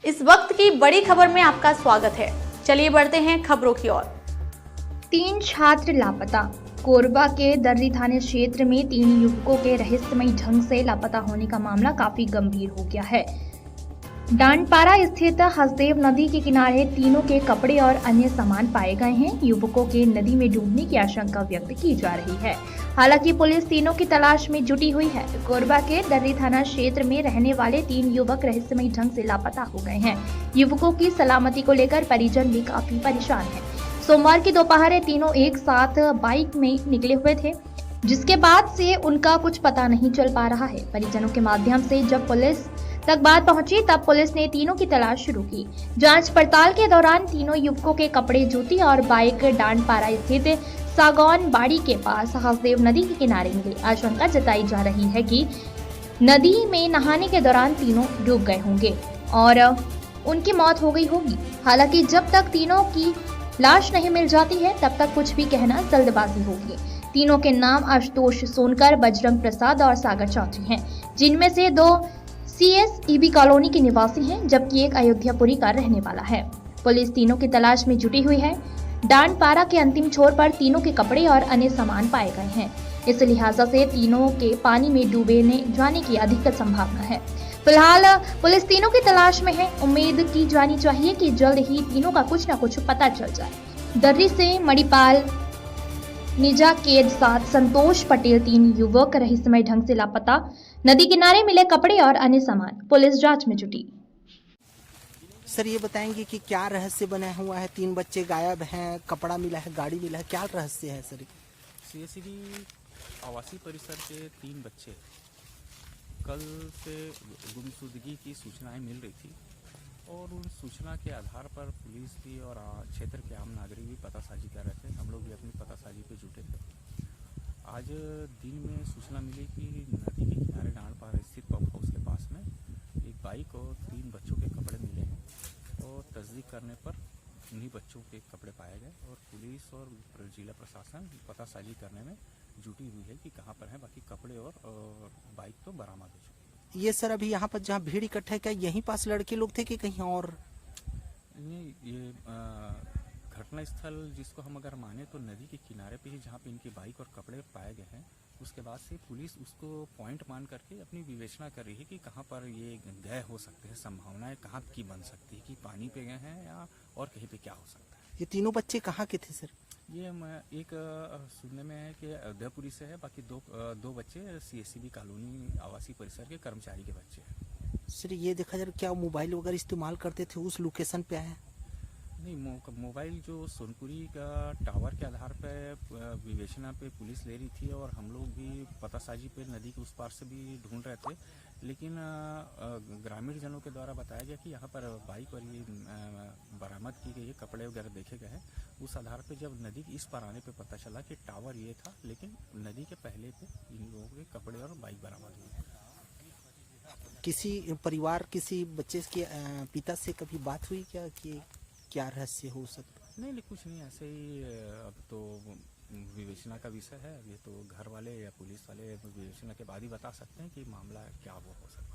इस वक्त की बड़ी खबर में आपका स्वागत है। चलिए बढ़ते हैं खबरों की ओर। 3 छात्र लापता। कोरबा के दर्री थाना क्षेत्र में 3 युवकों के रहस्यमयी ढंग से लापता होने का मामला काफी गंभीर हो गया है। डांडपारा स्थित हसदेव नदी के किनारे तीनों के कपड़े और अन्य सामान पाए गए हैं। युवकों के नदी में डूबने की आशंका व्यक्त की जा रही है। हालांकि पुलिस तीनों की तलाश में जुटी हुई है। कोरबा के दर्री थाना क्षेत्र में रहने वाले 3 युवक रहस्यमयी ढंग से लापता हो गए हैं। युवकों की सलामती को लेकर परिजन भी काफी परेशान है। सोमवार की दोपहर तीनों एक साथ बाइक में निकले हुए थे, जिसके बाद से उनका कुछ पता नहीं चल पा रहा है। परिजनों के माध्यम से जब पुलिस तक बात पहुंची तब पुलिस ने तीनों की तलाश शुरू की। जांच पड़ताल के दौरान तीनों युवकों के कपड़े, जूती और बाइक डांडपारा स्थित सागौन बाड़ी के पास हसदेव नदी के किनारे मिले। आशंका जताई जा रही है कि नदी में नहाने के दौरान तीनों डूब गए होंगे और उनकी मौत हो गई होगी। हालांकि जब तक तीनों की लाश नहीं मिल जाती है तब तक कुछ भी कहना जल्दबाजी होगी। तीनों के नाम आशुतोष सोनकर, बजरंग प्रसाद और सागर चौधरी हैं, जिनमें से 2 CSEB कॉलोनी के निवासी हैं, जबकि एक अयोध्यापुरी का रहने वाला है। पुलिस तीनों की तलाश में जुटी हुई है। डांडपारा के अंतिम छोर पर तीनों के कपड़े और अन्य सामान पाए गए हैं। इस लिहाजा से तीनों के पानी में डूबे जाने की अधिक संभावना है। फिलहाल पुलिस तीनों की तलाश में है। उम्मीद की जानी चाहिए कि जल्द ही तीनों का कुछ न कुछ पता चल जाए। दर्री से मणिपाल निजा के साथ संतोष पटेल 3 युवक रहस्यमय ढंग से लापता। नदी किनारे मिले कपड़े और अन्य सामान, पुलिस जांच में जुटी। सर ये बताएंगे कि क्या रहस्य बना हुआ है? 3 बच्चे गायब हैं, कपड़ा मिला है, गाड़ी मिला है, क्या रहस्य है सर? CSEB आवासीय परिसर के 3 बच्चे कल से गुमशुदगी की सूचनाएं मिल रही थी और उन सूचना के आधार पर पुलिस भी और क्षेत्र के आम नागरिक भी पतासाजी कर रहे थे। हम लोग भी अपनी पतासाजी पे जुटे थे। आज दिन में सूचना मिली कि नदी के किनारे डांडपारा स्थित पंप हाउस के पास में एक बाइक और 3 बच्चों के कपड़े मिले हैं और तस्दीक करने पर उन्हीं बच्चों के कपड़े पाए गए और पुलिस और जिला प्रशासन पतासाजी करने में जुटी हुई है कि कहाँ पर है। बाकी कपड़े और बाइक तो बरामद हो चुकी है। ये सर अभी यहाँ पर जहाँ भीड़ इकट्ठा है, क्या यहीं पास लड़के लोग थे कि कहीं और? ये घटना स्थल जिसको हम अगर माने तो नदी के किनारे पे ही जहाँ पे इनकी बाइक और कपड़े पाए गए हैं, उसके बाद से पुलिस उसको पॉइंट मान करके अपनी विवेचना कर रही है कि कहाँ पर ये गए हो सकते हैं, संभावनाएं कहाँ की बन सकती है कि पानी पे गए हैं या और कहीं पे क्या हो सकता है। ये तीनों बच्चे कहाँ के थे सर? ये एक सुनने में है कि अयोध्यापुरी से है, बाकी दो बच्चे CSEB कॉलोनी आवासीय परिसर के कर्मचारी के बच्चे हैं। सर ये देखा जाए क्या मोबाइल वगैरह इस्तेमाल करते थे, उस लोकेशन पे आए? नहीं, मोबाइल जो सोनपुरी का टावर के आधार पर विवेचना पे पुलिस ले रही थी और हम लोग भी पतासाजी पे नदी के उस पार से भी ढूंढ रहे थे, लेकिन ग्रामीण जनों के द्वारा बताया गया कि यहाँ पर बाइक और ये बरामद की गई है, कपड़े वगैरह देखे गए हैं। उस आधार पे जब नदी के इस पार आने पे पता चला कि टावर ये था, लेकिन नदी के पहले पे इन लोगों के कपड़े और बाइक बरामद हुई। किसी परिवार, किसी बच्चे के पिता से कभी बात हुई क्या कि क्या रहस्य हो सकता? नहीं, कुछ नहीं, ऐसे ही अब तो विवेचना का विषय है। अब ये तो घर वाले या पुलिस वाले विवेचना के बाद ही बता सकते हैं कि मामला क्या वो हो सकता है।